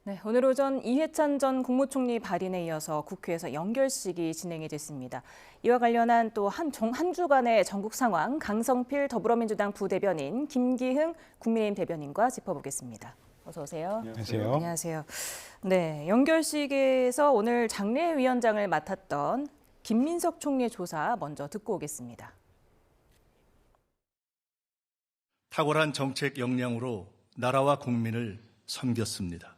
네, 오늘 오전 이해찬 전 국무총리 발인에 이어서 국회에서 연결식이 진행이 됐습니다. 이와 관련한 또 한 주간의 전국 상황 강성필 더불어민주당 부대변인, 김기흥 국민의힘 대변인과 짚어보겠습니다. 어서 오세요. 안녕하세요. 안녕하세요. 네, 연결식에서 오늘 장례위원장을 맡았던 김민석 총리의 조사 먼저 듣고 오겠습니다. 탁월한 정책 역량으로 나라와 국민을 섬겼습니다.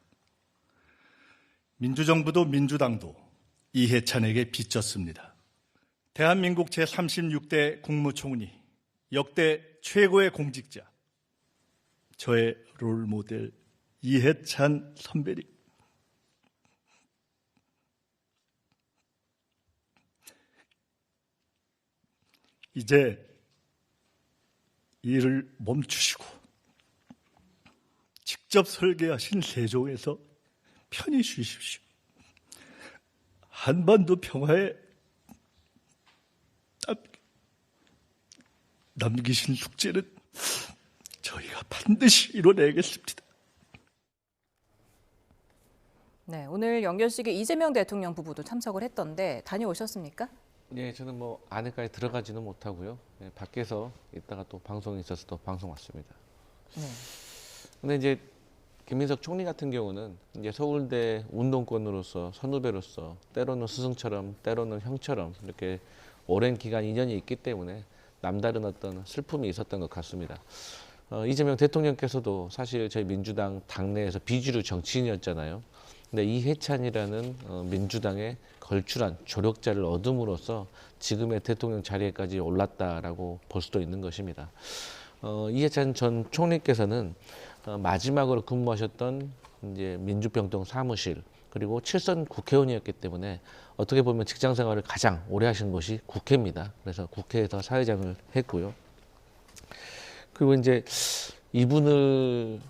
민주정부도 민주당도 이해찬에게 빚졌습니다. 대한민국 제36대 국무총리, 역대 최고의 공직자, 저의 롤모델 이해찬 선배님. 이제 일을 멈추시고 직접 설계하신 세종에서 편히 쉬십시오. 한반도 평화에 남기신 숙제는 저희가 반드시 이뤄내겠습니다. 네, 오늘 연결식에 이재명 대통령 부부도 참석을 했던데 다녀오셨습니까? 네, 저는 안에까지 들어가지는 못하고요. 네, 밖에서 있다가 또 방송이 있어서 또 방송 왔습니다. 네. 근데 이제 김민석 총리 같은 경우는 이제 서울대 운동권으로서 선후배로서 때로는 스승처럼 때로는 형처럼 이렇게 오랜 기간 인연이 있기 때문에 남다른 어떤 슬픔이 있었던 것 같습니다. 이재명 대통령께서도 사실 저희 민주당 당내에서 비주류 정치인이었잖아요. 근데 이해찬이라는 민주당의 걸출한 조력자를 얻음으로써 지금의 대통령 자리에까지 올랐다라고 볼 수도 있는 것입니다. 이해찬 전 총리께서는 마지막으로 근무하셨던 이제 민주평통 사무실 그리고 7선 국회의원이었기 때문에 어떻게 보면 직장 생활을 가장 오래 하신 곳이 국회입니다. 그래서 국회에서 사회장을 했고요. 그리고 이제 이분을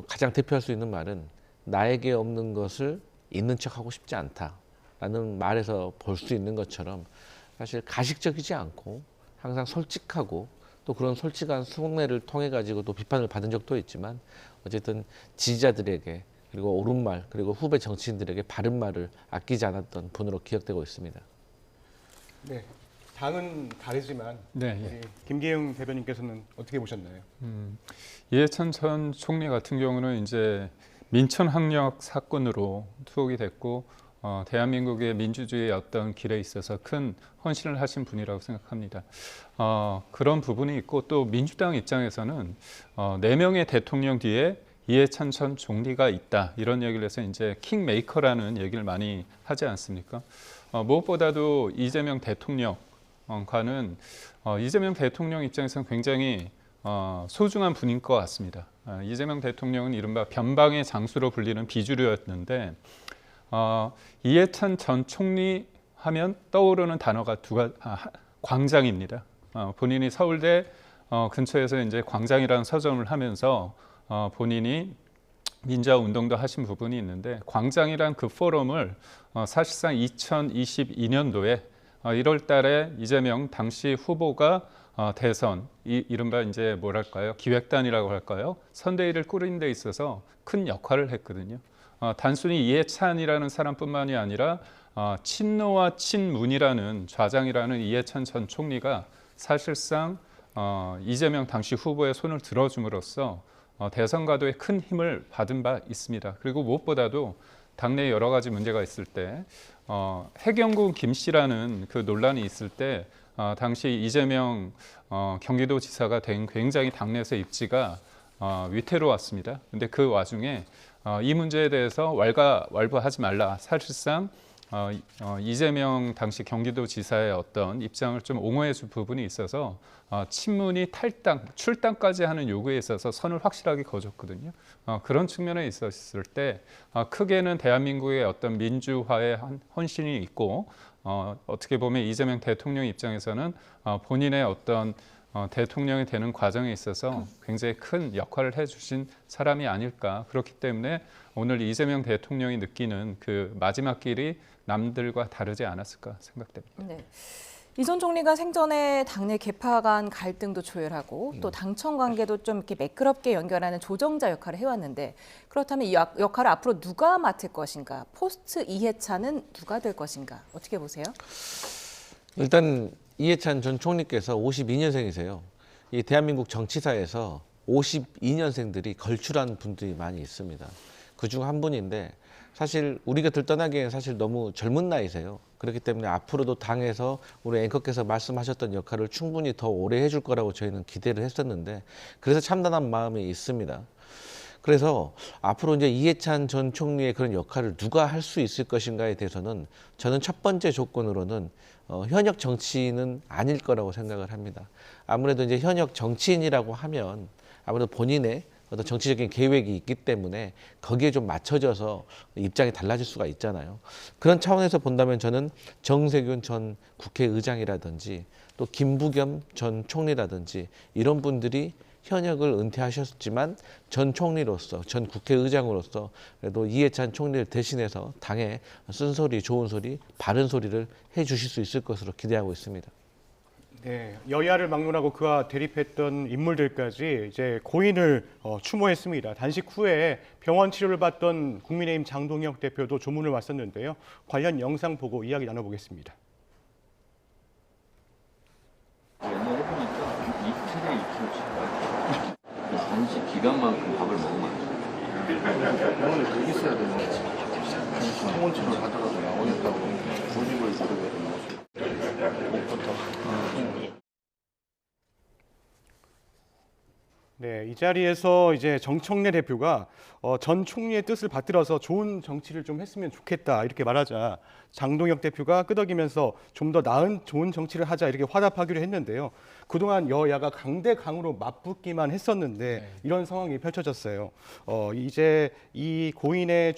가장 대표할 수 있는 말은 나에게 없는 것을 있는 척하고 싶지 않다라는 말에서 볼 수 있는 것처럼 사실 가식적이지 않고 항상 솔직하고 또 그런 솔직한 속내를 통해 가지고 또 비판을 받은 적도 있지만 어쨌든 지지자들에게 그리고 옳은 말 그리고 후배 정치인들에게 바른 말을 아끼지 않았던 분으로 기억되고 있습니다. 네, 당은 다르지만 네, 우리 김기흥 대변인께서는 어떻게 보셨나요? 이해찬 전 총리 같은 경우는 이제 민천학력 사건으로 투옥이 됐고 대한민국의 민주주의의 어떤 길에 있어서 큰 헌신을 하신 분이라고 생각합니다. 그런 부분이 있고 또 민주당 입장에서는 4명의 대통령 뒤에 이해찬 전 총리가 있다 이런 얘기를 해서 이제 킹메이커라는 얘기를 많이 하지 않습니까? 무엇보다도 이재명 대통령과는 이재명 대통령 입장에서는 굉장히 소중한 분인 것 같습니다. 이재명 대통령은 이른바 변방의 장수로 불리는 비주류였는데 이해찬 전 총리 하면 떠오르는 단어가 광장입니다. 본인이 서울대 근처에서 이제 광장이라는 서점을 하면서 본인이 민주화 운동도 하신 부분이 있는데 광장이란 그 포럼을 사실상 2022년도에 1월 달에 이재명 당시 후보가 대선, 이른바 이제 뭐랄까요? 기획단이라고 할까요? 선대위를 꾸린 데 있어서 큰 역할을 했거든요. 단순히 이해찬이라는 사람뿐만이 아니라 친노와 친문이라는 좌장이라는 이해찬 전 총리가 사실상 이재명 당시 후보의 손을 들어줌으로써 대선 가도에 큰 힘을 받은 바 있습니다. 그리고 무엇보다도 당내에 여러 가지 문제가 있을 때 해경군 김 씨라는 그 논란이 있을 때 당시 이재명 경기도지사가 된 굉장히 당내에서 입지가 위태로웠습니다. 근데 그 와중에 이 문제에 대해서 왈가왈부하지 말라. 사실상 이재명 당시 경기도지사의 어떤 입장을 좀 옹호해 줄 부분이 있어서 친문이 출당까지 하는 요구에 있어서 선을 확실하게 그어줬거든요. 그런 측면에 있었을 때 크게는 대한민국의 어떤 민주화의 헌신이 있고 어떻게 보면 이재명 대통령 입장에서는 본인의 어떤 대통령이 되는 과정에 있어서 굉장히 큰 역할을 해주신 사람이 아닐까. 그렇기 때문에 오늘 이재명 대통령이 느끼는 그 마지막 길이 남들과 다르지 않았을까 생각됩니다. 네. 이 전 총리가 생전에 당내 계파 간 갈등도 조율하고 또 당청 관계도 좀 이렇게 매끄럽게 연결하는 조정자 역할을 해왔는데 그렇다면 이 역할을 앞으로 누가 맡을 것인가? 포스트 이해찬은 누가 될 것인가? 어떻게 보세요? 일단 이해찬 전 총리께서 52년생이세요. 이 대한민국 정치사에서 52년생들이 걸출한 분들이 많이 있습니다. 그중 한 분인데 사실 우리 곁을 떠나기에는 사실 너무 젊은 나이세요. 그렇기 때문에 앞으로도 당에서 우리 앵커께서 말씀하셨던 역할을 충분히 더 오래 해줄 거라고 저희는 기대를 했었는데 그래서 참담한 마음이 있습니다. 그래서 앞으로 이제 이해찬 전 총리의 그런 역할을 누가 할 수 있을 것인가에 대해서는 저는 첫 번째 조건으로는 현역 정치인은 아닐 거라고 생각을 합니다. 아무래도 이제 현역 정치인이라고 하면 아무래도 본인의 어떤 정치적인 계획이 있기 때문에 거기에 좀 맞춰져서 입장이 달라질 수가 있잖아요. 그런 차원에서 본다면 저는 정세균 전 국회의장이라든지 또 김부겸 전 총리라든지 이런 분들이 현역을 은퇴하셨지만 전 총리로서, 전 국회의장으로서 그래도 이해찬 총리를 대신해서 당에 쓴소리, 좋은 소리, 바른 소리를 해주실 수 있을 것으로 기대하고 있습니다. 네, 여야를 막론하고 그와 대립했던 인물들까지 이제 고인을 추모했습니다. 단식 후에 병원 치료를 받던 국민의힘 장동혁 대표도 조문을 왔었는데요. 관련 영상 보고 이야기 나눠보겠습니다. 옛날에 보니까 이 최대 2kg씩 단식 기간만큼 밥을 먹으면 안 돼요. 병원에 그 있어야 되는 거지. 병원 치료를 하다가도 나오겠다고 고집을 부르게 네, 이 자리에서 이제 정청래 대표가 전 총리의 뜻을 받들어서 좋은 정치를 좀 했으면 좋겠다 이렇게 말하자 장동혁 대표가 끄덕이면서 좀 더 나은 좋은 정치를 하자 이렇게 화답하기로 했는데요. 그동안 여야가 강대강으로 맞붙기만 했었는데 이런 상황이 펼쳐졌어요. 이제 이 고인을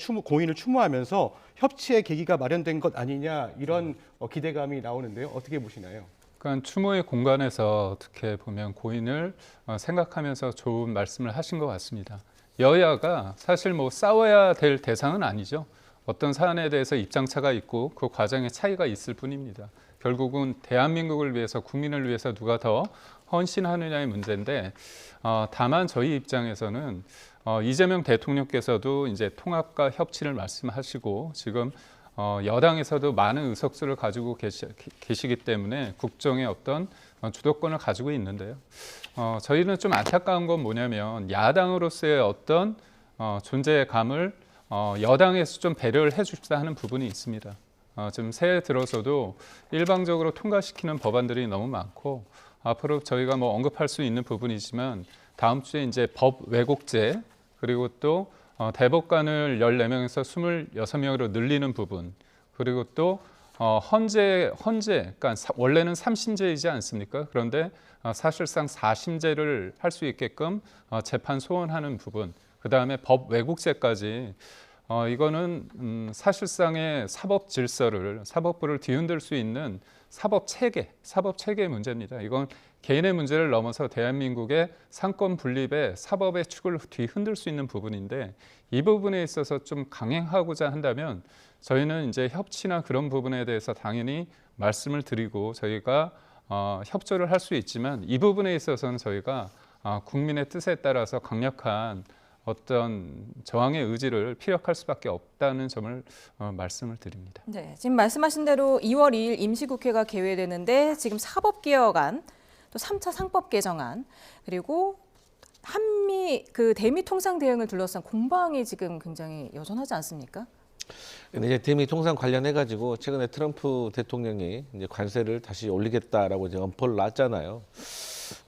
추모하면서 협치의 계기가 마련된 것 아니냐 이런 기대감이 나오는데요. 어떻게 보시나요? 그러니까 추모의 공간에서 어떻게 보면 고인을 생각하면서 좋은 말씀을 하신 것 같습니다. 여야가 사실 뭐 싸워야 될 대상은 아니죠. 어떤 사안에 대해서 입장차가 있고 그 과정에 차이가 있을 뿐입니다. 결국은 대한민국을 위해서 국민을 위해서 누가 더 헌신하느냐의 문제인데 다만 저희 입장에서는 이재명 대통령께서도 이제 통합과 협치를 말씀하시고 지금 여당에서도 많은 의석수를 가지고 계시기 때문에 국정의 어떤 주도권을 가지고 있는데요. 저희는 좀 안타까운 건 뭐냐면 야당으로서의 어떤 존재감을 여당에서 좀 배려를 해줍시다 하는 부분이 있습니다. 지금 새해 들어서도 일방적으로 통과시키는 법안들이 너무 많고 앞으로 저희가 뭐 언급할 수 있는 부분이지만 다음 주에 이제 법 왜곡죄 그리고 또 대법관을 14명에서 26명으로 늘리는 부분 그리고 또 헌재 그러니까 원래는 3심제이지 않습니까? 그런데 사실상 4심제를 할 수 있게끔 재판 소원하는 부분 그다음에 법 왜곡죄까지 이거는 사실상의 사법 질서를 사법부를 뒤흔들 수 있는 사법 체계의 문제입니다. 이건 개인의 문제를 넘어서 대한민국의 상권 분립의 사법의 축을 뒤흔들 수 있는 부분인데 이 부분에 있어서 좀 강행하고자 한다면 저희는 이제 협치나 그런 부분에 대해서 당연히 말씀을 드리고 저희가 협조를 할 수 있지만 이 부분에 있어서는 저희가 국민의 뜻에 따라서 강력한 어떤 저항의 의지를 피력할 수밖에 없다는 점을 말씀을 드립니다. 네, 지금 말씀하신 대로 2월 2일 임시국회가 개회되는데 지금 사법개혁안, 또 3차 상법 개정안, 그리고 한미 대미 통상 대응을 둘러싼 공방이 지금 굉장히 여전하지 않습니까? 근데 이제 대미 통상 관련해 가지고 최근에 트럼프 대통령이 이제 관세를 다시 올리겠다라고 이제 엄포를 놨잖아요.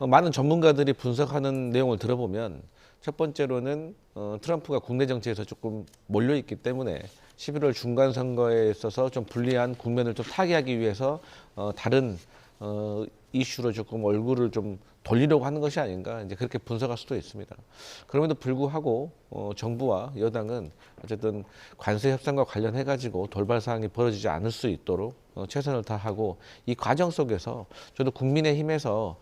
많은 전문가들이 분석하는 내용을 들어보면 첫 번째로는 트럼프가 국내 정치에서 조금 몰려 있기 때문에 11월 중간 선거에 있어서 좀 불리한 국면을 좀 타개하기 위해서 다른 이슈로 조금 얼굴을 좀 돌리려고 하는 것이 아닌가 이제 그렇게 분석할 수도 있습니다. 그럼에도 불구하고 정부와 여당은 어쨌든 관세 협상과 관련해 가지고 돌발 사항이 벌어지지 않을 수 있도록 최선을 다하고 이 과정 속에서 저도 국민의힘에서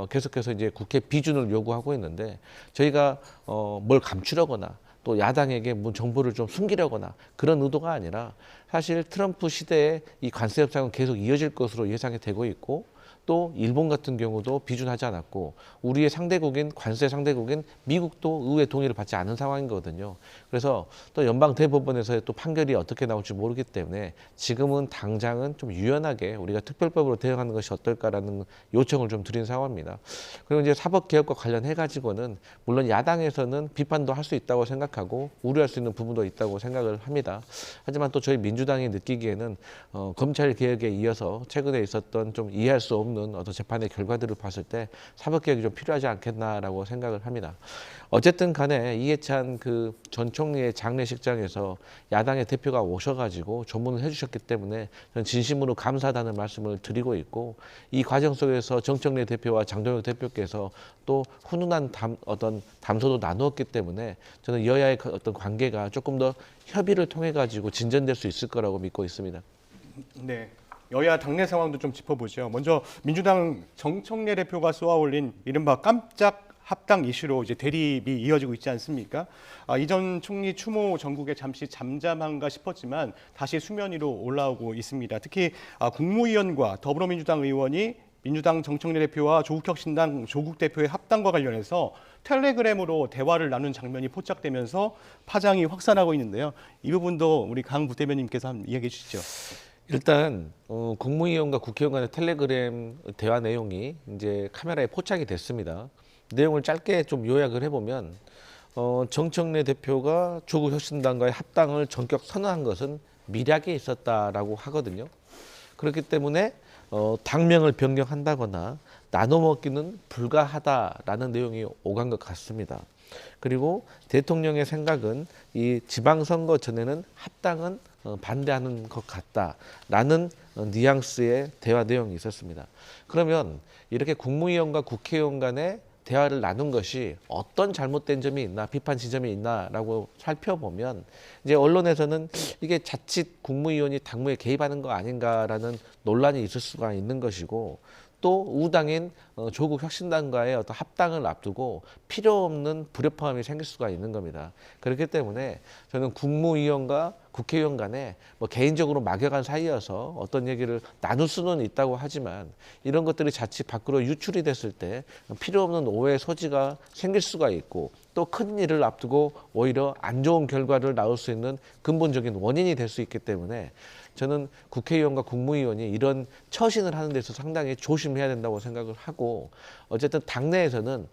계속해서 이제 국회 비준을 요구하고 있는데 저희가 뭘 감추려거나 또 야당에게 정보를 좀 숨기려거나 그런 의도가 아니라 사실 트럼프 시대에 이 관세 협상은 계속 이어질 것으로 예상이 되고 있고 또 일본 같은 경우도 비준하지 않았고 우리의 상대국인 관세 상대국인 미국도 의회 동의를 받지 않은 상황이거든요. 그래서 또 연방 대법원에서의 또 판결이 어떻게 나올지 모르기 때문에 지금은 당장은 좀 유연하게 우리가 특별법으로 대응하는 것이 어떨까라는 요청을 좀 드린 상황입니다. 그리고 이제 사법개혁과 관련해 가지고는 물론 야당에서는 비판도 할 수 있다고 생각하고 우려할 수 있는 부분도 있다고 생각을 합니다. 하지만 또 저희 민주당이 느끼기에는 검찰 개혁에 이어서 최근에 있었던 좀 이해할 수 없는 어떤 재판의 결과들을 봤을 때 사법개혁이 좀 필요하지 않겠나라고 생각을 합니다. 어쨌든 간에 이해찬 그 전 총리의 장례식장에서 야당의 대표가 오셔가지고 조문을 해주셨기 때문에 저는 진심으로 감사하다는 말씀을 드리고 있고 이 과정 속에서 정청래 대표와 장동혁 대표께서 또 훈훈한 어떤 담소도 나누었기 때문에 저는 여야의 어떤 관계가 조금 더 협의를 통해 가지고 진전될 수 있을 거라고 믿고 있습니다. 네. 여야 당내 상황도 좀 짚어보죠. 먼저 민주당 정청래 대표가 쏘아올린 이른바 깜짝 합당 이슈로 이제 대립이 이어지고 있지 않습니까? 이전 총리 추모 전국에 잠시 잠잠한가 싶었지만 다시 수면 위로 올라오고 있습니다. 특히 국무위원과 더불어민주당 의원이 민주당 정청래 대표와 조국혁신당 조국 대표의 합당과 관련해서 텔레그램으로 대화를 나눈 장면이 포착되면서 파장이 확산하고 있는데요. 이 부분도 우리 강 부대변인께서 한번 이야기해 주시죠. 일단 국무위원과 국회의원 간의 텔레그램 대화 내용이 이제 카메라에 포착이 됐습니다. 내용을 짧게 좀 요약을 해보면 정청래 대표가 조국혁신당과의 합당을 전격 선언한 것은 미략이 있었다라고 하거든요. 그렇기 때문에 당명을 변경한다거나 나눠먹기는 불가하다라는 내용이 오간 것 같습니다. 그리고 대통령의 생각은 이 지방선거 전에는 합당은 반대하는 것 같다라는 뉘앙스의 대화 내용이 있었습니다. 그러면 이렇게 국무위원과 국회의원 간의 대화를 나눈 것이 어떤 잘못된 점이 있나 비판 지점이 있나라고 살펴보면 이제 언론에서는 이게 자칫 국무위원이 당무에 개입하는 거 아닌가라는 논란이 있을 수가 있는 것이고 또 우당인 조국 혁신당과의 어떤 합당을 앞두고 필요 없는 불협화음이 생길 수가 있는 겁니다. 그렇기 때문에 저는 국무위원과 국회의원 간에 뭐 개인적으로 막연한 사이여서 어떤 얘기를 나눌 수는 있다고 하지만 이런 것들이 자칫 밖으로 유출이 됐을 때 필요 없는 오해의 소지가 생길 수가 있고 또 큰 일을 앞두고 오히려 안 좋은 결과를 낳을 수 있는 근본적인 원인이 될 수 있기 때문에 저는 국회의원과 국무위원이 이런 처신을 하는 데서 상당히 조심해야 된다고 생각을 하고 어쨌든 당내에서는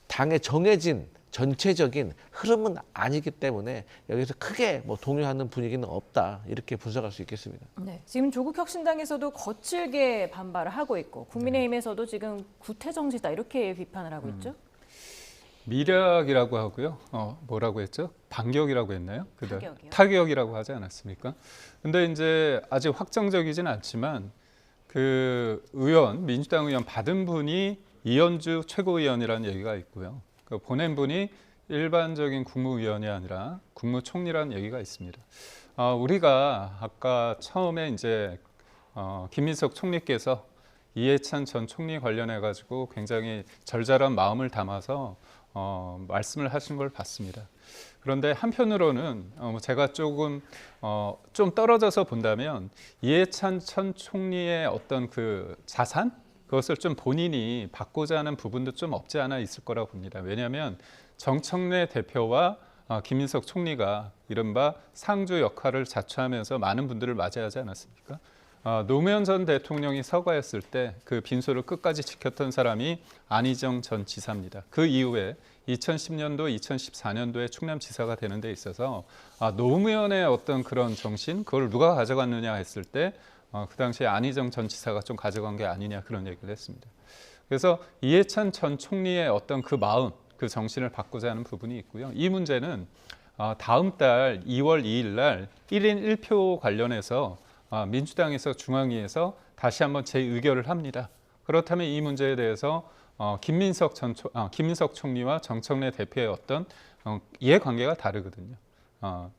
당에 정해진 전체적인 흐름은 아니기 때문에 여기서 크게 뭐 동요하는 분위기는 없다 이렇게 분석할 수 있겠습니다. 네, 지금 조국혁신당에서도 거칠게 반발을 하고 있고 국민의힘에서도 지금 구태정치다 이렇게 비판을 하고 있죠. 미략이라고 하고요. 뭐라고 했죠? 반격이라고 했나요? 타격이요. 타격이라고 하지 않았습니까? 근데 이제 아직 확정적이진 않지만 그 의원, 민주당 의원 받은 분이 이현주 최고위원이라는 얘기가 있고요. 그 보낸 분이 일반적인 국무위원이 아니라 국무총리라는 얘기가 있습니다. 우리가 아까 처음에 이제 김민석 총리께서 이해찬 전 총리 관련해 가지고 굉장히 절절한 마음을 담아서 말씀을 하신 걸 봤습니다. 그런데 한편으로는 제가 조금 좀 떨어져서 본다면 이해찬 전 총리의 어떤 그 자산 그것을 좀 본인이 받고자 하는 부분도 좀 없지 않아 있을 거라고 봅니다. 왜냐하면 정청래 대표와 김민석 총리가 이른바 상주 역할을 자처하면서 많은 분들을 맞이하지 않았습니까? 노무현 전 대통령이 서거했을 때 그 빈소를 끝까지 지켰던 사람이 안희정 전 지사입니다. 그 이후에 2010년도, 2014년도에 충남지사가 되는 데 있어서 노무현의 어떤 그런 정신, 그걸 누가 가져갔느냐 했을 때 그 당시에 안희정 전 지사가 좀 가져간 게 아니냐 그런 얘기를 했습니다. 그래서 이해찬 전 총리의 어떤 그 마음, 그 정신을 받고자 하는 부분이 있고요. 이 문제는 다음 달 2월 2일 날 1인 1표 관련해서 민주당에서 중앙위에서 다시 한번 재의결을 합니다. 그렇다면 이 문제에 대해서 김민석 총리와 정청래 대표의 어떤 이해관계가 다르거든요.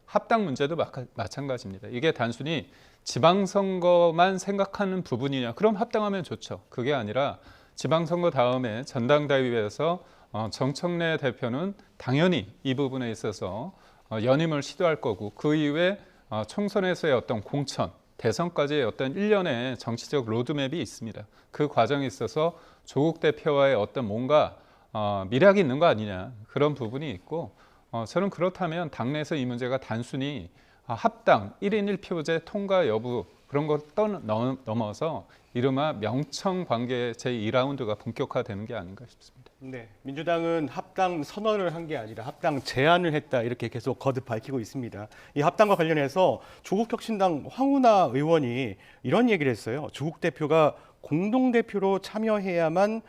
합당 문제도 마찬가지입니다. 이게 단순히 지방선거만 생각하는 부분이냐? 그럼 합당하면 좋죠. 그게 아니라 지방선거 다음에 전당대회에서 정청래 대표는 당연히 이 부분에 있어서 연임을 시도할 거고 그 이후에 총선에서의 어떤 공천, 대선까지의 어떤 일련의 정치적 로드맵이 있습니다. 그 과정에 있어서 조국 대표와의 어떤 뭔가 밀약이 있는 거 아니냐 그런 부분이 있고 저는 그렇다면 당내에서 이 문제가 단순히 합당 1인 1표제 통과 여부 그런 걸 넘어서 이른바 명청 관계 제2라운드가 본격화되는 게 아닌가 싶습니다. 네, 민주당은 합당 선언을 한 게 아니라 합당 제안을 했다 이렇게 계속 거듭 밝히고 있습니다. 이 합당과 관련해서 조국혁신당 황운하 의원이 이런 얘기를 했어요. 조국 대표가 공동대표로 참여해야만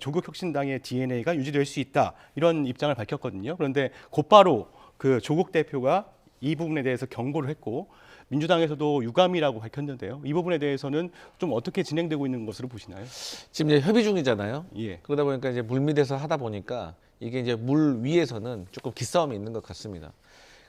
조국혁신당의 DNA가 유지될 수 있다 이런 입장을 밝혔거든요. 그런데 곧바로 그 조국 대표가 이 부분에 대해서 경고를 했고 민주당에서도 유감이라고 밝혔는데요. 이 부분에 대해서는 좀 어떻게 진행되고 있는 것으로 보시나요? 지금 이제 협의 중이잖아요. 예. 그러다 보니까 이제 물 밑에서 하다 보니까 이게 이제 물 위에서는 조금 기싸움이 있는 것 같습니다.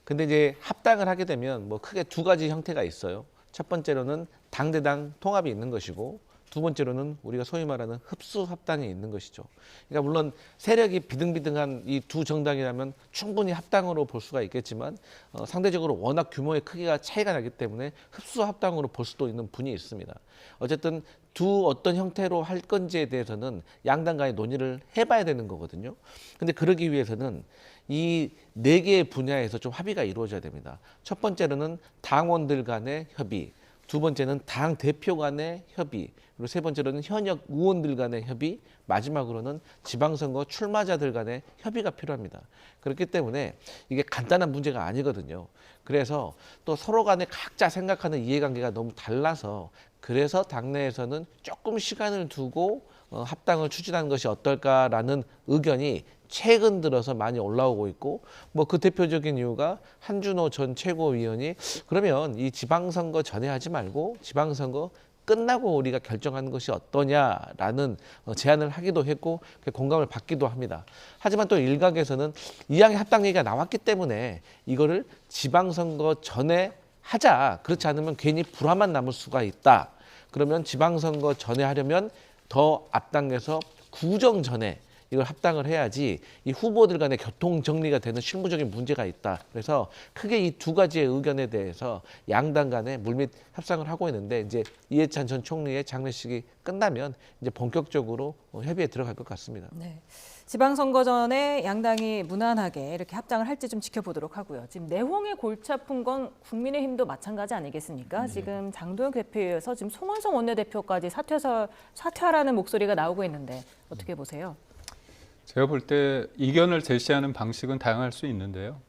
근데 이제 합당을 하게 되면 뭐 크게 두 가지 형태가 있어요. 첫 번째로는 당대당 통합이 있는 것이고 두 번째로는 우리가 소위 말하는 흡수 합당이 있는 것이죠. 그러니까 물론 세력이 비등비등한 이 두 정당이라면 충분히 합당으로 볼 수가 있겠지만 상대적으로 워낙 규모의 크기가 차이가 나기 때문에 흡수 합당으로 볼 수도 있는 분이 있습니다. 어쨌든 두 어떤 형태로 할 건지에 대해서는 양당 간의 논의를 해봐야 되는 거거든요. 근데 그러기 위해서는 이 네 개의 분야에서 좀 합의가 이루어져야 됩니다. 첫 번째로는 당원들 간의 협의, 두 번째는 당 대표 간의 협의, 그리고 세 번째로는 현역 의원들 간의 협의, 마지막으로는 지방선거 출마자들 간의 협의가 필요합니다. 그렇기 때문에 이게 간단한 문제가 아니거든요. 그래서 또 서로 간에 각자 생각하는 이해관계가 너무 달라서 그래서 당내에서는 조금 시간을 두고 합당을 추진하는 것이 어떨까라는 의견이 최근 들어서 많이 올라오고 있고 뭐 그 대표적인 이유가 한준호 전 최고위원이 그러면 이 지방선거 전에 하지 말고 지방선거 끝나고 우리가 결정하는 것이 어떠냐라는 제안을 하기도 했고 공감을 받기도 합니다. 하지만 또 일각에서는 이왕에 합당 얘기가 나왔기 때문에 이거를 지방선거 전에 하자. 그렇지 않으면 괜히 불화만 남을 수가 있다. 그러면 지방선거 전에 하려면 더 앞당겨서 구정 전에 이걸 합당을 해야지 이 후보들 간의 교통 정리가 되는 실무적인 문제가 있다. 그래서 크게 이 두 가지의 의견에 대해서 양당 간에 물밑 협상을 하고 있는데 이제 이해찬 전 총리의 장례식이 끝나면 이제 본격적으로 협의에 들어갈 것 같습니다. 네. 지방선거 전에 양당이 무난하게 이렇게 합당을 할지 좀 지켜보도록 하고요. 지금 내홍에 골치 아픈 건 국민의힘도 마찬가지 아니겠습니까? 네. 지금 장도영 대표에서 지금 송원성 원내대표까지 사퇴하라는 목소리가 나오고 있는데 어떻게 보세요? 제가 볼 때 이견을 제시하는 방식은 다양할 수 있는데요.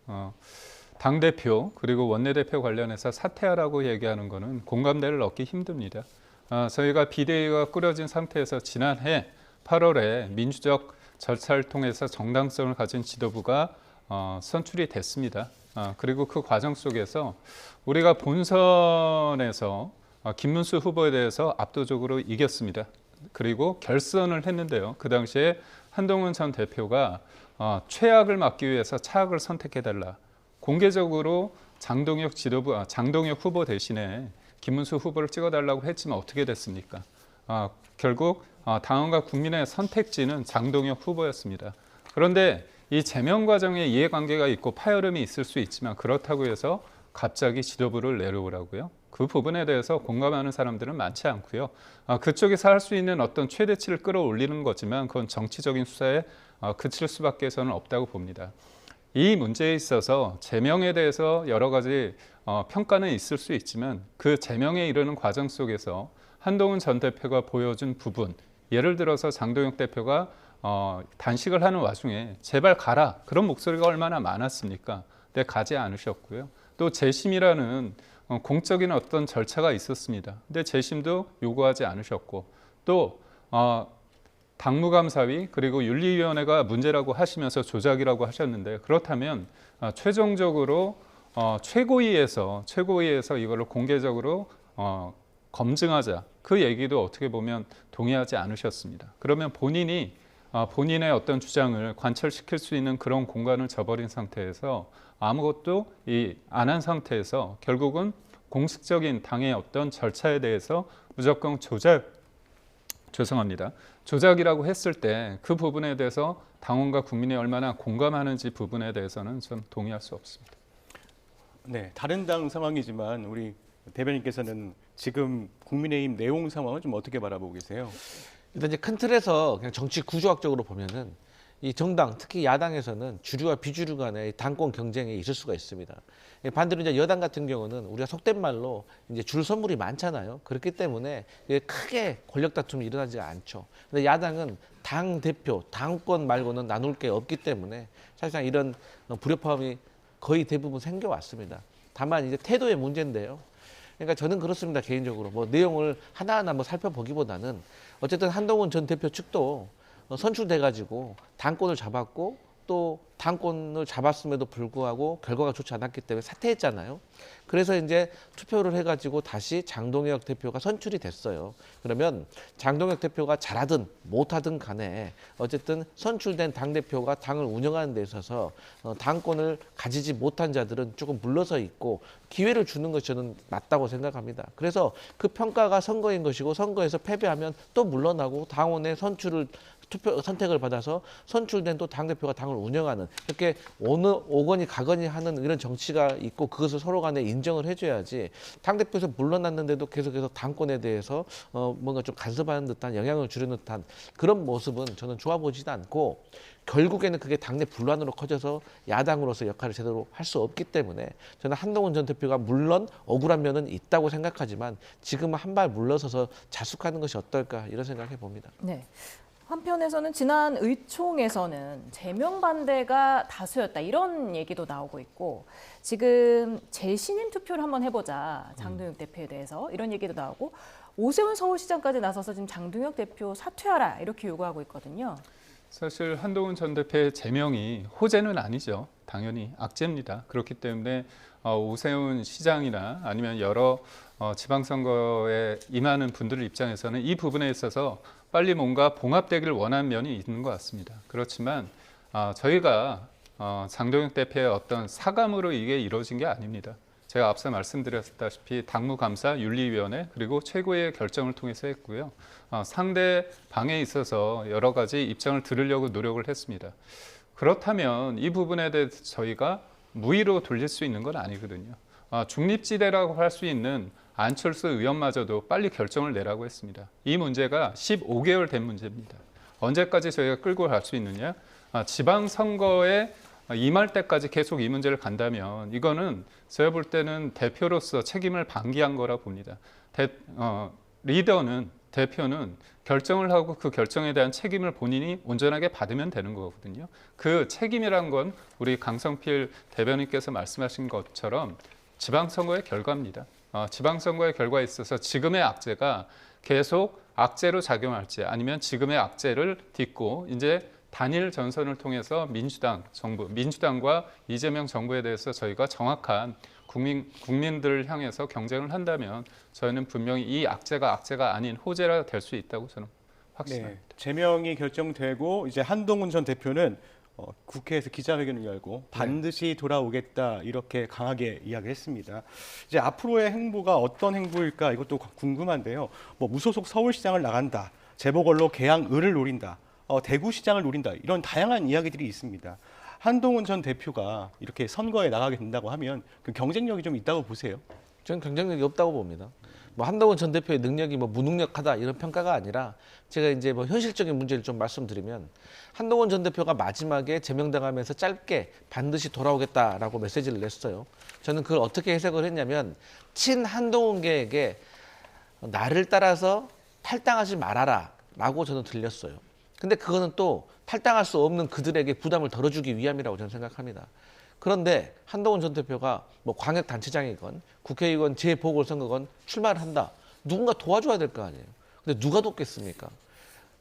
당대표 그리고 원내대표 관련해서 사퇴하라고 얘기하는 것은 공감대를 얻기 힘듭니다. 저희가 비대위가 꾸려진 상태에서 지난해 8월에 민주적 절차를 통해서 정당성을 가진 지도부가 선출이 됐습니다. 그리고 그 과정 속에서 우리가 본선에서 김문수 후보에 대해서 압도적으로 이겼습니다. 그리고 결선을 했는데요. 그 당시에 한동훈 전 대표가 최악을 막기 위해서 차악을 선택해달라. 공개적으로 장동혁 후보 대신에 김문수 후보를 찍어달라고 했지만 어떻게 됐습니까? 결국 당원과 국민의 선택지는 장동혁 후보였습니다. 그런데 이 제명 과정에 이해관계가 있고 파열음이 있을 수 있지만 그렇다고 해서 갑자기 지도부를 내려오라고요? 그 부분에 대해서 공감하는 사람들은 많지 않고요. 그쪽에서 할 수 있는 어떤 최대치를 끌어올리는 거지만 그건 정치적인 수사에 그칠 수밖에 해서는 없다고 봅니다. 이 문제에 있어서 제명에 대해서 여러 가지 평가는 있을 수 있지만 그 제명에 이르는 과정 속에서 한동훈 전 대표가 보여준 부분, 예를 들어서 장동혁 대표가 단식을 하는 와중에 제발 가라 그런 목소리가 얼마나 많았습니까? 근데 가지 않으셨고요. 또 재심이라는 공적인 어떤 절차가 있었습니다. 근데 재심도 요구하지 않으셨고 또 당무감사위 그리고 윤리위원회가 문제라고 하시면서 조작이라고 하셨는데 그렇다면 최종적으로 최고위에서 이거를 공개적으로 검증하자 그 얘기도 어떻게 보면 동의하지 않으셨습니다. 그러면 본인이 본인의 어떤 주장을 관철시킬 수 있는 그런 공간을 저버린 상태에서 아무것도 안 한 상태에서 결국은 공식적인 당의 어떤 절차에 대해서 무조건 조작이라고 했을 때 그 부분에 대해서 당원과 국민이 얼마나 공감하는지 부분에 대해서는 좀 동의할 수 없습니다. 네, 다른 당 상황이지만 우리 대변인께서는 지금 국민의힘 내용 상황을 좀 어떻게 바라보고 계세요? 일단 이제 큰 틀에서 그냥 정치 구조학적으로 보면은 이 정당, 특히 야당에서는 주류와 비주류 간의 당권 경쟁이 있을 수가 있습니다. 반대로 이제 여당 같은 경우는 우리가 속된 말로 이제 줄 선물이 많잖아요. 그렇기 때문에 크게 권력 다툼이 일어나지 않죠. 근데 야당은 당 대표, 당권 말고는 나눌 게 없기 때문에 사실상 이런 불협화음이 거의 대부분 생겨왔습니다. 다만 이제 태도의 문제인데요. 그러니까 저는 그렇습니다. 개인적으로 뭐 내용을 하나하나 뭐 살펴보기보다는 어쨌든 한동훈 전 대표 측도 선출돼가지고 당권을 잡았고 또 당권을 잡았음에도 불구하고 결과가 좋지 않았기 때문에 사퇴했잖아요. 그래서 이제 투표를 해가지고 다시 장동혁 대표가 선출이 됐어요. 그러면 장동혁 대표가 잘하든 못하든 간에 어쨌든 선출된 당대표가 당을 운영하는 데 있어서 당권을 가지지 못한 자들은 조금 물러서 있고 기회를 주는 것이 저는 맞다고 생각합니다. 그래서 그 평가가 선거인 것이고 선거에서 패배하면 또 물러나고 당원의 선택을 받아서 선출된 또 당대표가 당을 운영하는 이렇게 오거니 가거니 하는 이런 정치가 있고 그것을 서로 간에 인정을 해줘야지 당대표에서 물러났는데도 계속해서 당권에 대해서 뭔가 좀 간섭하는 듯한 영향을 주려는 듯한 그런 모습은 저는 좋아 보지도 않고 결국에는 그게 당내 분란으로 커져서 야당으로서 역할을 제대로 할 수 없기 때문에 저는 한동훈 전 대표가 물론 억울한 면은 있다고 생각하지만 지금은 한 발 물러서서 자숙하는 것이 어떨까 이런 생각해 봅니다. 네. 한편에서는 지난 의총에서는 제명 반대가 다수였다 이런 얘기도 나오고 있고 지금 재신임 투표를 한번 해보자 장동혁 대표에 대해서 이런 얘기도 나오고 오세훈 서울시장까지 나서서 지금 장동혁 대표 사퇴하라 이렇게 요구하고 있거든요. 사실 한동훈 전 대표의 제명이 호재는 아니죠. 당연히 악재입니다. 그렇기 때문에 오세훈 시장이나 아니면 여러 지방선거에 임하는 분들 입장에서는 이 부분에 있어서 빨리 뭔가 봉합되기를 원하는 면이 있는 것 같습니다. 그렇지만 저희가 장동혁 대표의 어떤 사감으로 이게 이루어진 게 아닙니다. 제가 앞서 말씀드렸다시피 당무감사, 윤리위원회 그리고 최고의 결정을 통해서 했고요. 상대방에 있어서 여러 가지 입장을 들으려고 노력을 했습니다. 그렇다면 이 부분에 대해서 저희가 무의로 돌릴 수 있는 건 아니거든요. 중립지대라고 할 수 있는 안철수 의원마저도 빨리 결정을 내라고 했습니다. 이 문제가 15개월 된 문제입니다. 언제까지 저희가 끌고 갈 수 있느냐? 지방선거에 임할 때까지 계속 이 문제를 간다면 이거는 제가 볼 때는 대표로서 책임을 방기한 거라 봅니다. 대표는 결정을 하고 그 결정에 대한 책임을 본인이 온전하게 받으면 되는 거거든요. 그 책임이란 건 우리 강성필 대변인께서 말씀하신 것처럼 지방선거의 결과입니다. 지방선거의 결과에 있어서 지금의 악재가 계속 악재로 작용할지 아니면 지금의 악재를 딛고 이제 단일 전선을 통해서 민주당과 이재명 정부에 대해서 저희가 정확한 국민들을 향해서 경쟁을 한다면 저희는 분명히 이 악재가 아닌 호재가 될 수 있다고 저는 확신합니다. 네, 제명이 결정되고 이제 한동훈 전 대표는 국회에서 기자회견을 열고 반드시 돌아오겠다 이렇게 강하게 이야기했습니다. 이제 앞으로의 행보가 어떤 행보일까 이것도 궁금한데요. 뭐 무소속 서울시장을 나간다, 재보궐로 개항을을 노린다, 대구시장을 노린다 이런 다양한 이야기들이 있습니다. 한동훈 전 대표가 이렇게 선거에 나가게 된다고 하면 그 경쟁력이 좀 있다고 보세요? 저는 경쟁력이 없다고 봅니다. 뭐 한동훈 전 대표의 능력이 뭐 무능력하다 이런 평가가 아니라 제가 이제 뭐 현실적인 문제를 좀 말씀드리면 한동훈 전 대표가 마지막에 제명당하면서 짧게 반드시 돌아오겠다라고 메시지를 냈어요. 저는 그걸 어떻게 해석을 했냐면 친 한동훈계에게 나를 따라서 탈당하지 말아라라고 저는 들렸어요. 근데 그거는 또 탈당할 수 없는 그들에게 부담을 덜어주기 위함이라고 저는 생각합니다. 그런데 한동훈 전 대표가 뭐 광역단체장이건 국회의원 재보궐선거건 출마를 한다. 누군가 도와줘야 될 거 아니에요. 근데 누가 돕겠습니까?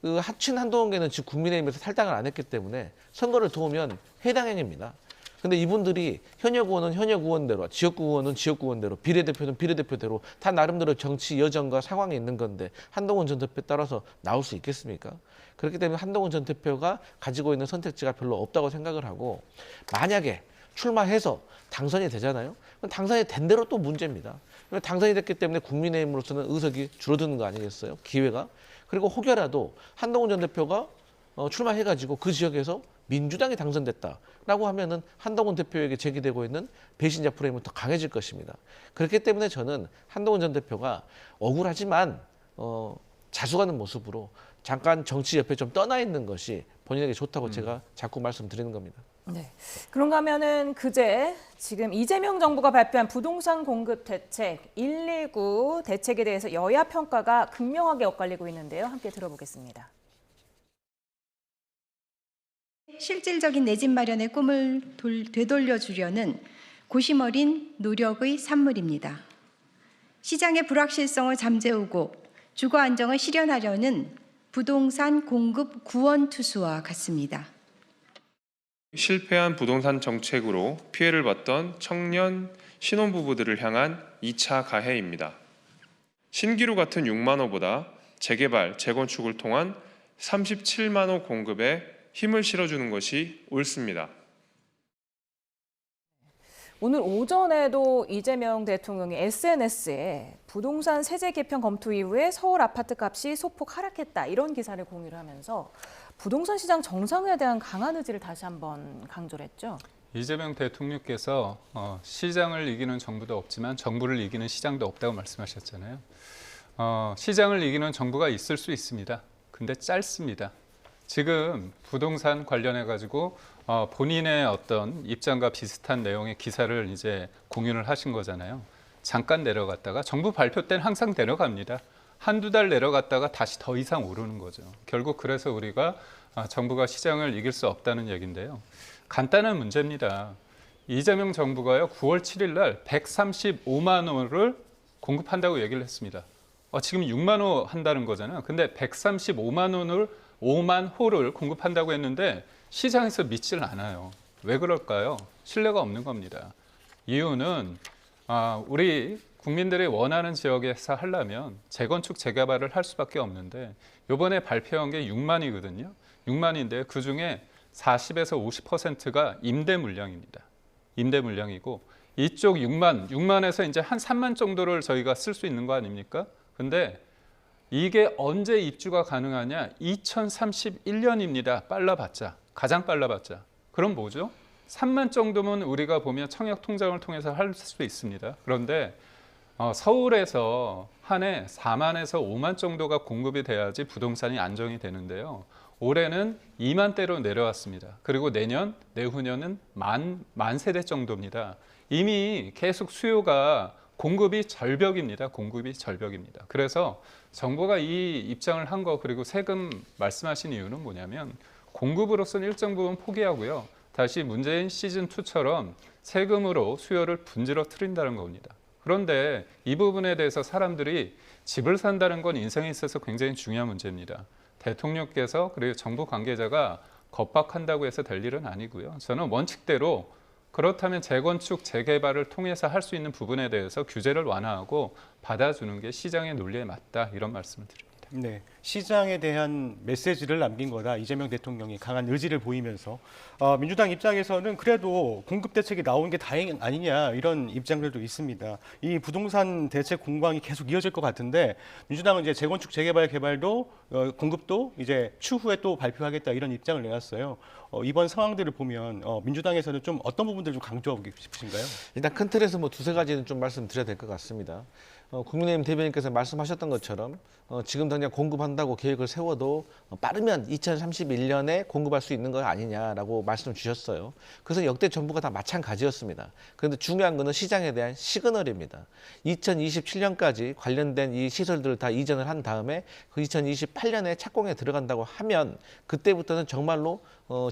그 하친 한동훈계는 지금 국민의힘에서 탈당을 안 했기 때문에 선거를 도우면 해당 행위입니다. 근데 이분들이 현역 의원은 현역 의원대로, 지역구 의원은 지역구 의원대로, 비례대표는 비례대표대로 다 나름대로 정치 여정과 상황이 있는 건데 한동훈 전 대표에 따라서 나올 수 있겠습니까? 그렇기 때문에 한동훈 전 대표가 가지고 있는 선택지가 별로 없다고 생각을 하고 만약에 출마해서 당선이 되잖아요. 그럼 당선이 된 대로 또 문제입니다. 당선이 됐기 때문에 국민의힘으로서는 의석이 줄어드는 거 아니겠어요? 기회가. 그리고 혹여라도 한동훈 전 대표가 출마해가지고 그 지역에서 민주당이 당선됐다라고 하면은 한동훈 대표에게 제기되고 있는 배신자 프레임은 더 강해질 것입니다. 그렇기 때문에 저는 한동훈 전 대표가 억울하지만 자수하는 모습으로 잠깐 정치 옆에 좀 떠나 있는 것이 본인에게 좋다고 제가 자꾸 말씀드리는 겁니다. 네. 그런가 하면은 그제 지금 이재명 정부가 발표한 부동산 공급 대책 119 대책에 대해서 여야 평가가 극명하게 엇갈리고 있는데요. 함께 들어보겠습니다. 실질적인 내 집 마련의 꿈을 되돌려 주려는 고심 어린 노력의 산물입니다. 시장의 불확실성을 잠재우고 주거 안정을 실현하려는 부동산 공급 구원투수와 같습니다. 실패한 부동산 정책으로 피해를 봤던 청년 신혼부부들을 향한 2차 가해입니다. 신기루 같은 6만 호보다 재개발, 재건축을 통한 37만 호 공급에 힘을 실어주는 것이 옳습니다. 오늘 오전에도 이재명 대통령이 SNS에 부동산 세제 개편 검토 이후에 서울 아파트 값이 소폭 하락했다 이런 기사를 공유를 하면서 부동산 시장 정상화에 대한 강한 의지를 다시 한번 강조를 했죠. 이재명 대통령께서 시장을 이기는 정부도 없지만 정부를 이기는 시장도 없다고 말씀하셨잖아요. 시장을 이기는 정부가 있을 수 있습니다. 근데 짧습니다. 지금 부동산 관련해 가지고 본인의 어떤 입장과 비슷한 내용의 기사를 이제 공유를 하신 거잖아요. 잠깐 내려갔다가 정부 발표 때는 항상 내려갑니다. 한두 달 내려갔다가 다시 더 이상 오르는 거죠. 결국 그래서 우리가 정부가 시장을 이길 수 없다는 얘기인데요. 간단한 문제입니다. 이재명 정부가요 9월 7일 날 135만 호를 공급한다고 얘기를 했습니다. 지금 6만 호 한다는 거잖아요. 근데 5만 호를 공급한다고 했는데 시장에서 믿질 않아요. 왜 그럴까요? 신뢰가 없는 겁니다. 이유는 우리 국민들이 원하는 지역에서 하려면 재건축, 재개발을 할 수밖에 없는데 이번에 발표한 게 6만이거든요. 6만인데 그중에 40에서 50%가 임대 물량입니다. 임대 물량이고 이쪽 6만에서 이제 한 3만 정도를 저희가 쓸 수 있는 거 아닙니까? 근데 이게 언제 입주가 가능하냐? 2031년입니다. 빨라봤자. 가장 빨라봤자. 그럼 뭐죠? 3만 정도면 우리가 보면 청약 통장을 통해서 할 수 있습니다. 그런데 서울에서 한 해 4만에서 5만 정도가 공급이 돼야지 부동산이 안정이 되는데요. 올해는 2만대로 내려왔습니다. 그리고 내년, 내후년은 만 세대 정도입니다. 이미 계속 수요가 공급이 절벽입니다. 공급이 절벽입니다. 그래서 정부가 이 입장을 한 거 그리고 세금 말씀하신 이유는 뭐냐면 공급으로서는 일정 부분 포기하고요. 다시 문재인 시즌2처럼 세금으로 수요를 분지러 트린다는 겁니다. 그런데 이 부분에 대해서 사람들이 집을 산다는 건 인생에 있어서 굉장히 중요한 문제입니다. 대통령께서 그리고 정부 관계자가 겁박한다고 해서 될 일은 아니고요. 저는 원칙대로 그렇다면 재건축, 재개발을 통해서 할 수 있는 부분에 대해서 규제를 완화하고 받아주는 게 시장의 논리에 맞다 이런 말씀을 드립니다. 네, 시장에 대한 메시지를 남긴 거다. 이재명 대통령이 강한 의지를 보이면서 민주당 입장에서는 그래도 공급 대책이 나온 게 다행 아니냐 이런 입장들도 있습니다. 이 부동산 대책 공방이 계속 이어질 것 같은데 민주당은 이제 재건축, 재개발, 개발도 공급도 이제 추후에 또 발표하겠다 이런 입장을 내놨어요. 이번 상황들을 보면 민주당에서는 좀 어떤 부분들을 좀 강조하고 싶으신가요? 일단 큰 틀에서 뭐 두세 가지는 좀 말씀드려야 될 것 같습니다. 국민의힘 대변인께서 말씀하셨던 것처럼 지금 당장 공급한다고 계획을 세워도 빠르면 2031년에 공급할 수 있는 거 아니냐라고 말씀 주셨어요. 그래서 역대 정부가 다 마찬가지였습니다. 그런데 중요한 거는 시장에 대한 시그널입니다. 2027년까지 관련된 이 시설들을 다 이전을 한 다음에 그 2028년에 착공에 들어간다고 하면 그때부터는 정말로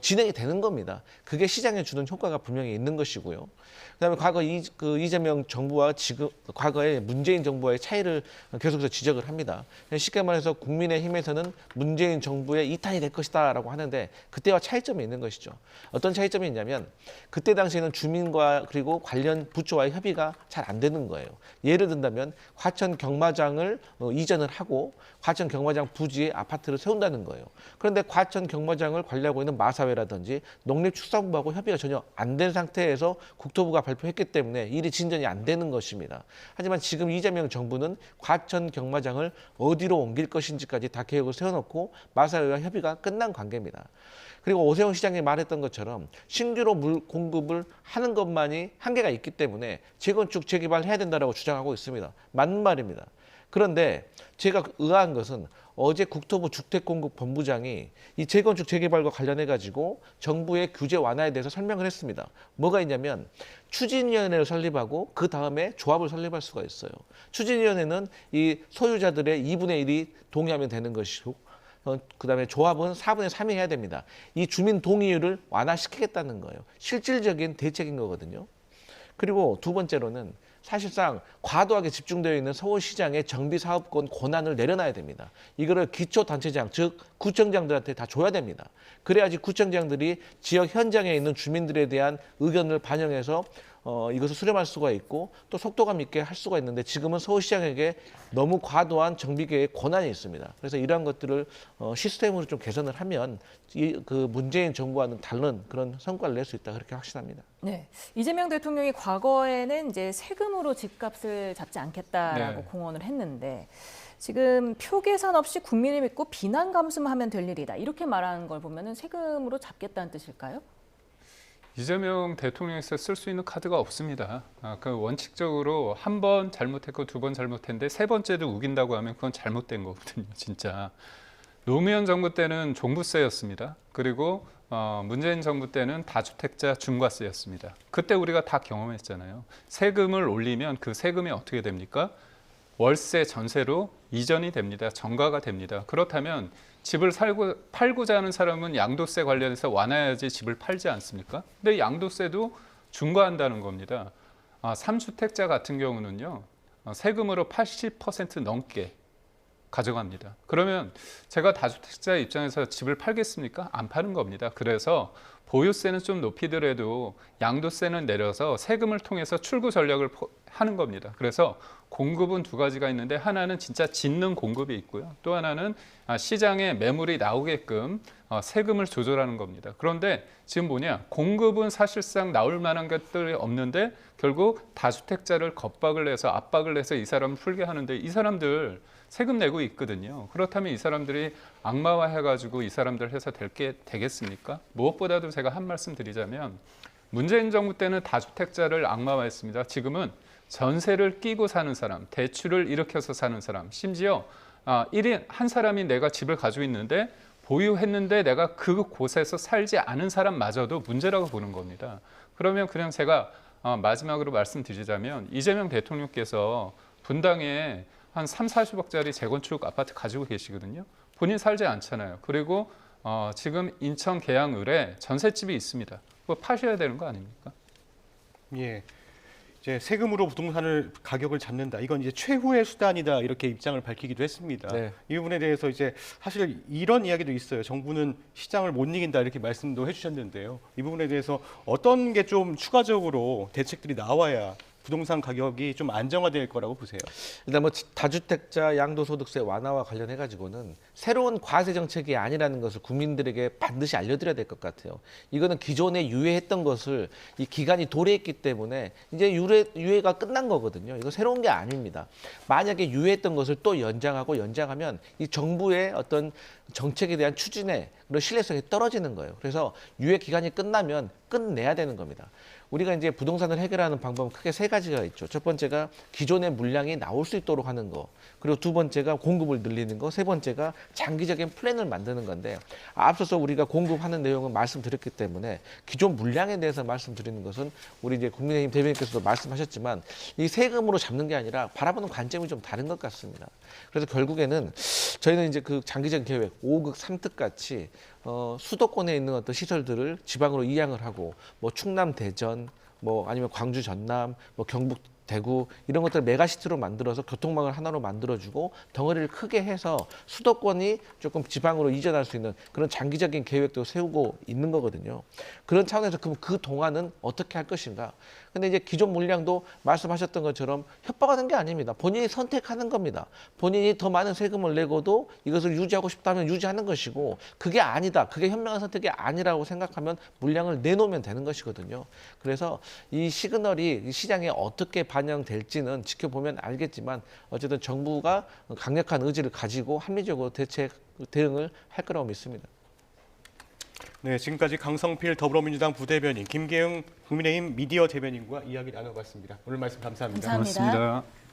진행이 되는 겁니다. 그게 시장에 주는 효과가 분명히 있는 것이고요. 그다음에 과거 이재명 정부와 지금 과거의 문재인 정부와의 차이를 계속해서 지적을 합니다. 쉽게 말해서 국민의힘에서는 문재인 정부의 이탄이 될 것이다라고 하는데 그때와 차이점이 있는 것이죠. 어떤 차이점이 있냐면 그때 당시에는 주민과 그리고 관련 부처와의 협의가 잘 안 되는 거예요. 예를 든다면 과천 경마장을 이전을 하고 과천 경마장 부지에 아파트를 세운다는 거예요. 그런데 과천 경마장을 관리하고 있는 마사회라든지 농림축산부하고 협의가 전혀 안 된 상태에서 국토부가 발표했기 때문에 일이 진전이 안 되는 것입니다. 하지만 지금 이재명 정부는 과천 경마장을 어디로 옮길 것인지까지 다 계획을 세워놓고 마사회와 협의가 끝난 관계입니다. 그리고 오세훈 시장이 말했던 것처럼 신규로 물 공급을 하는 것만이 한계가 있기 때문에 재건축, 재개발해야 된다고 주장하고 있습니다. 맞는 말입니다. 그런데 제가 의아한 것은 어제 국토부 주택공급본부장이 이 재건축, 재개발과 관련해 가지고 정부의 규제 완화에 대해서 설명을 했습니다. 뭐가 있냐면 추진위원회를 설립하고 그 다음에 조합을 설립할 수가 있어요. 추진위원회는 이 소유자들의 2분의 1이 동의하면 되는 것이고 그다음에 조합은 4분의 3이 해야 됩니다. 이 주민 동의율을 완화시키겠다는 거예요. 실질적인 대책인 거거든요. 그리고 두 번째로는 사실상 과도하게 집중되어 있는 서울시장의 정비사업권 권한을 내려놔야 됩니다. 이거를 기초단체장, 즉 구청장들한테 다 줘야 됩니다. 그래야지 구청장들이 지역 현장에 있는 주민들에 대한 의견을 반영해서 이것을 수렴할 수가 있고 또 속도감 있게 할 수가 있는데 지금은 서울시장에게 너무 과도한 정비계의 권한이 있습니다. 그래서 이러한 것들을 시스템으로 좀 개선을 하면 그 문재인 정부와는 다른 그런 성과를 낼 수 있다 그렇게 확신합니다. 네, 이재명 대통령이 과거에는 이제 세금으로 집값을 잡지 않겠다라고 네. 공언을 했는데 지금 표 계산 없이 국민을 믿고 비난 감수만 하면 될 일이다 이렇게 말하는 걸 보면은 세금으로 잡겠다는 뜻일까요? 이재명 대통령에서 쓸 수 있는 카드가 없습니다. 그 원칙적으로 한 번 잘못했고 두 번 잘못했는데 세 번째도 우긴다고 하면 그건 잘못된 거거든요. 진짜. 노무현 정부 때는 종부세였습니다. 그리고 문재인 정부 때는 다주택자 중과세였습니다. 그때 우리가 다 경험했잖아요. 세금을 올리면 그 세금이 어떻게 됩니까? 월세, 전세로 이전이 됩니다. 전가가 됩니다. 그렇다면 집을 팔고자 하는 사람은 양도세 관련해서 완화해야지 집을 팔지 않습니까? 근데 양도세도 중과한다는 겁니다. 3주택자 같은 경우는요. 세금으로 80% 넘게 가져갑니다. 그러면 제가 다주택자 입장에서 집을 팔겠습니까? 안 파는 겁니다. 그래서 보유세는 좀 높이더라도 양도세는 내려서 세금을 통해서 출구 전략을 하는 겁니다. 그래서 공급은 두 가지가 있는데 하나는 진짜 짓는 공급이 있고요. 또 하나는 시장에 매물이 나오게끔 세금을 조절하는 겁니다. 그런데 지금 뭐냐? 공급은 사실상 나올 만한 것들이 없는데 결국 다주택자를 겁박을 해서 압박을 해서 이 사람을 풀게 하는데 이 사람들 세금 내고 있거든요. 그렇다면 이 사람들이 악마화해가지고 이 사람들 해서 되겠습니까? 무엇보다도 제가 한 말씀 드리자면 문재인 정부 때는 다주택자를 악마화했습니다. 지금은 전세를 끼고 사는 사람, 대출을 일으켜서 사는 사람, 심지어 1인 한 사람이 내가 집을 가지고 있는데 보유했는데 내가 그곳에서 살지 않은 사람마저도 문제라고 보는 겁니다. 그러면 그냥 제가 마지막으로 말씀드리자면 이재명 대통령께서 분당에 한 3, 40억짜리 재건축 아파트 가지고 계시거든요. 본인 살지 않잖아요. 그리고 지금 인천 계양을에 전셋집이 있습니다. 그거 파셔야 되는 거 아닙니까? 예. 이제 세금으로 부동산을 가격을 잡는다. 이건 이제 최후의 수단이다. 이렇게 입장을 밝히기도 했습니다. 네. 이 부분에 대해서 이제 사실 이런 이야기도 있어요. 정부는 시장을 못 이긴다 이렇게 말씀도 해주셨는데요. 이 부분에 대해서 어떤 게 좀 추가적으로 대책들이 나와야 부동산 가격이 좀 안정화될 거라고 보세요? 일단 뭐 다주택자 양도소득세 완화와 관련해 가지고는 새로운 과세 정책이 아니라는 것을 국민들에게 반드시 알려드려야 될 것 같아요. 이거는 기존에 유예했던 것을 이 기간이 도래했기 때문에 이제 유예가 끝난 거거든요. 이거 새로운 게 아닙니다. 만약에 유예했던 것을 또 연장하면 이 정부의 어떤 정책에 대한 추진에 그런 신뢰성이 떨어지는 거예요. 그래서 유예 기간이 끝나면 끝내야 되는 겁니다. 우리가 이제 부동산을 해결하는 방법은 크게 세 가지가 있죠. 첫 번째가 기존의 물량이 나올 수 있도록 하는 거. 그리고 두 번째가 공급을 늘리는 거. 세 번째가 장기적인 플랜을 만드는 건데 앞서서 우리가 공급하는 내용은 말씀드렸기 때문에 기존 물량에 대해서 말씀드리는 것은 우리 이제 국민의힘 대변인께서도 말씀하셨지만 이 세금으로 잡는 게 아니라 바라보는 관점이 좀 다른 것 같습니다. 그래서 결국에는 저희는 이제 그 장기적인 계획 5극 3특 같이 수도권에 있는 어떤 시설들을 지방으로 이양을 하고 뭐 충남 대전 뭐 아니면 광주 전남 뭐 경북 대구 이런 것들을 메가시티로 만들어서 교통망을 하나로 만들어주고 덩어리를 크게 해서 수도권이 조금 지방으로 이전할 수 있는 그런 장기적인 계획도 세우고 있는 거거든요. 그런 차원에서 그 동안은 어떻게 할 것인가? 근데 이제 기존 물량도 말씀하셨던 것처럼 협박하는 게 아닙니다. 본인이 선택하는 겁니다. 본인이 더 많은 세금을 내고도 이것을 유지하고 싶다면 유지하는 것이고, 그게 아니다, 그게 현명한 선택이 아니라고 생각하면 물량을 내놓으면 되는 것이거든요. 그래서 이 시그널이 이 시장에 어떻게 반영될지는 지켜보면 알겠지만, 어쨌든 정부가 강력한 의지를 가지고 합리적으로 대응을 할 거라고 믿습니다. 네, 지금까지 강성필 더불어민주당 부대변인, 김계응 국민의힘 미디어 대변인과 이야기 나눠봤습니다. 오늘 말씀 감사합니다. 감사합니다. 고맙습니다.